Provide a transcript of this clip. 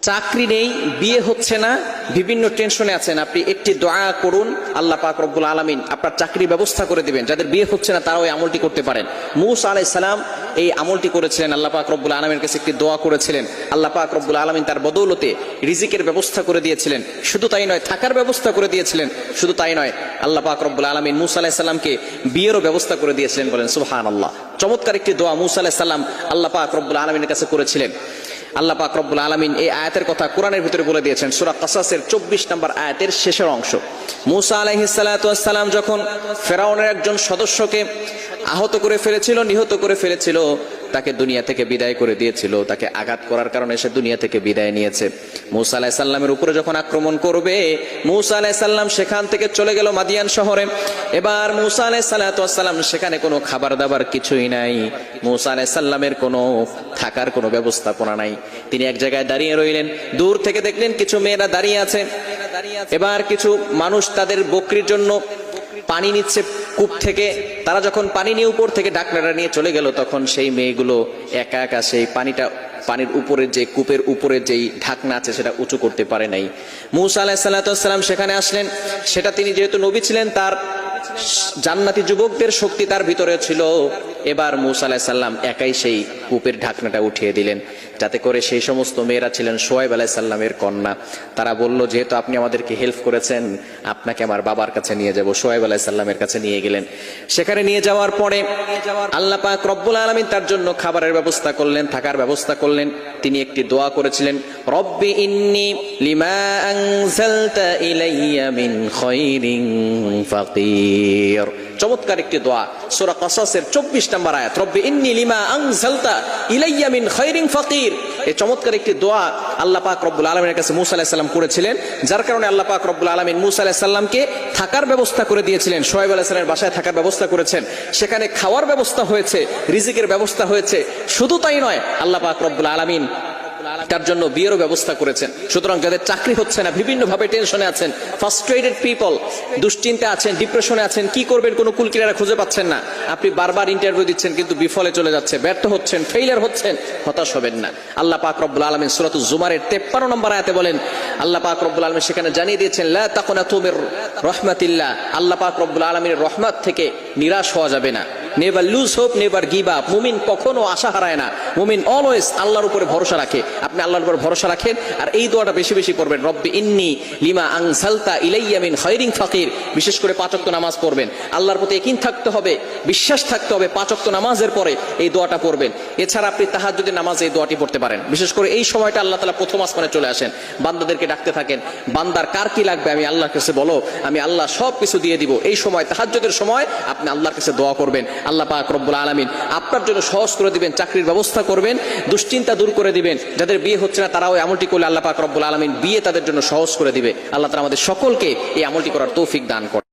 চাকরি নেই, বিয়ে হচ্ছে না, বিভিন্ন টেনশনে আছেন, আপনি একটি দোয়া করুন, আল্লাহ পাক রব্বুল আলামিন আপনার চাকরির ব্যবস্থা করে দিবেন। যাদের বিয়ে হচ্ছে না তারাও এই আমলটি করতে পারেন। মূসা আলাইহিস সালাম এই আমলটি করেছিলেন, আল্লাহ পাক রব্বুল আলামিনের কাছে একটি দোয়া করেছিলেন, আল্লাহ পাক রব্বুল আলামিন তার বদৌলতে রিজিকের ব্যবস্থা করে দিয়েছিলেন। শুধু তাই নয়, থাকার ব্যবস্থা করে দিয়েছিলেন। শুধু তাই নয়, আল্লাহ পাক রব্বুল আলামিন মূসা আলাইহিস সালামকে বিয়েরও ব্যবস্থা করে দিয়েছিলেন। বলেন সুবহানাল্লাহ। চমৎকার একটি দোয়া মূসা আলাইহিস সালাম আল্লাহ পাক রব্বুল আলামিনের কাছে করেছিলেন। আল্লাহ পাক রব্বুল আলামিন এই আয়াতের কথা কোরআনের ভিতরে বলে দিয়েছেন, সূরা কাসাসের 24 নম্বর আয়াতের শেষের অংশ। মূসা আলাইহিস সালাতু ওয়াস সালাম যখন ফেরাউনের একজন সদস্যকে আহত করে ফেলেছিল, নিহত করে ফেলেছিল, তাকে দুনিয়া থেকে বিদায় করে দিয়েছিল, তাকে আঘাত করার কারণে সে দুনিয়া থেকে বিদায় নিয়েছে। মূসা আলাইহিস সালামের উপরে যখন আক্রমণ করবে, মূসা আলাইহিস সালাম সেখান থেকে চলে গেল মাদিয়ান শহরে। এবার মূসা আলাইহিস সালাতু ওয়াস সালাম সেখানে কোনো খাবার দাবার কিছুই নাই। মূসা আলাইহিস সালামের কোনো থাকার কোনো ব্যবস্থাপনা নাই। তিনি এক জায়গায় দাঁড়িয়ে রইলেন। দূর থেকে দেখলেন কিছু মেয়েরা দাঁড়িয়ে আছে। এবার কিছু মানুষ তাদের বকরির জন্য পানি নিচ্ছে কূপ থেকে। তারা যখন পানি নিয়ে উপর থেকে ঢাকনাটা নিয়ে চলে গেল, তখন সেই মেয়েগুলো একা একা সেই পানির উপরে যে কূপের উপরে যেই ঢাকনা আছে সেটা উঁচু করতে পারে নাই। মূসা আলাইহিস সালাতু ওয়াস সালাম সেখানে আসলেন। সেটা তিনি যেহেতু নবী ছিলেন, তার জান্নাতি যুবকদের শক্তি তার ভিতরে ছিল। এবার মূসা আলাইহিস সালাম একাই সেই কূপের ঢাকনাটা উঠিয়ে দিলেন, যাতে করে সেই সমস্ত মেয়েরা ছিলেন শুআয়ব আলাইহিস সালামের কন্যা। তারা বলল, যেহেতু আপনি আমাদেরকে হেল্প করেছেন, আপনাকে আমার বাবার কাছে নিয়ে যাব। শুআয়ব আলাইহিস সালামের কাছে নিয়ে গেলেন। সেখানে নিয়ে যাওয়ার পরে আল্লাহ পাক রব্বুল আলামিন তার জন্য খাবারের ব্যবস্থা করলেন, থাকার ব্যবস্থা করলেন। তিনি একটি দোয়া করেছিলেন, রব্বি ইন্নী লিমা আনজালতা ইলাইয়া মিন খায়রিন ফাকির। চমৎকার একটি দোয়া, সূরা কাসাসের 24 নম্বর আয়াত, রব্বি ইন্নী লিমা আনজালতা ইলাইয়া মিন খায়রিন ফাকির। এই চমৎকার একটি দোয়া আল্লাহ পাক রব্বুল আলামিনের কাছে মূসা আলাইহিস সালাম করেছিলেন, যার কারণে আল্লাহ পাক রব্বুল আলামিন মূসা আলাইহিস সালামকে থাকার ব্যবস্থা করে দিয়েছিলেন। শুআয়ব আলাইহিস সালামের বাসায় থাকার ব্যবস্থা করেছেন, সেখানে খাওয়ার ব্যবস্থা হয়েছে, রিজিকের ব্যবস্থা হয়েছে। শুধু তাই নয়, আল্লাহ পাক রব্বুল আলামিন তার জন্য বিয়েরও ব্যবস্থা করেছেন। সুতরাং যাদের চাকরি হচ্ছে না, বিভিন্ন ভাবে টেনশনে আছেন, ফ্রাস্ট্রেটেড পিপল, দুশ্চিন্তা আছেন, ডিপ্রেশনে আছেন, কি করবেন কোনো কুল কিনারা খুঁজে পাচ্ছেন না, আপনি বারবার ইন্টারভিউ দিচ্ছেন কিন্তু বিফলে চলে যাচ্ছে, ব্যর্থ হচ্ছেন, ফেইলিয়ার হচ্ছেন, হতাশ হবেন না। আল্লাহ পাক রব্বুল আলামিন সূরাতুজ জুমারের 53 নম্বর আয়াতে বলেন, আল্লাহ পাক রব্বুল আলামিন সেখানে জানিয়ে দিয়েছেন, লা তাকুনাতু মির রাহমাতিল্লাহ। আল্লাহ পাক রব্বুল আলামিনের রহমত থেকে নিরাশ হওয়া যাবে না। Never lose hope, never give up. মুমিন কখনো আশা হারায় না। মুমিন অলওয়েজ আল্লাহর উপরে ভরসা রাখে। আপনি আল্লাহর উপর ভরসা রাখেন আর এই দোয়াটা বেশি বেশি পড়বেন, রব্বি ইন্নী লিমা আনজালতা ইলাইয়া মিন খায়রিন ফাকির। বিশেষ করে 5 ওয়াক্ত নামাজ পড়বেন, আল্লাহর প্রতি ইয়াকিন থাকতে হবে, বিশ্বাস থাকতে হবে। 5 ওয়াক্ত নামাজের পরে এই দোয়াটা পড়বেন। এছাড়া আপনি তাহাজ্জুদের নামাজে এই দোয়াটি পড়তে পারেন। বিশেষ করে এই সময়টা আল্লাহ তাআলা প্রথম আসমানে চলে আসেন, বান্দাদেরকে ডাকতে থাকেন, বান্দার কার কি লাগবে আমি আল্লাহর কাছে বলো, আমি আল্লাহ সব কিছু দিয়ে দিব। এই সময় তাহাজ্জুদের সময় আপনি আল্লাহর কাছে দোয়া করবেন, আল্লাহ পাক রব্বুল আলামিন আপনার জন্য সহজ করে দিবেন, চাকরির ব্যবস্থা করবেন, দুশ্চিন্তা দূর করে দিবেন। যাদের বিয়ে হচ্ছে না তারাও আমলটি করলে আল্লাহ পাক রব্বুল আলামিন বিয়ে তাদের জন্য সহজ করে দিবে। আল্লাহ তাআলা আমাদের সকলকে এই আমলটি করার তৌফিক দান করেন।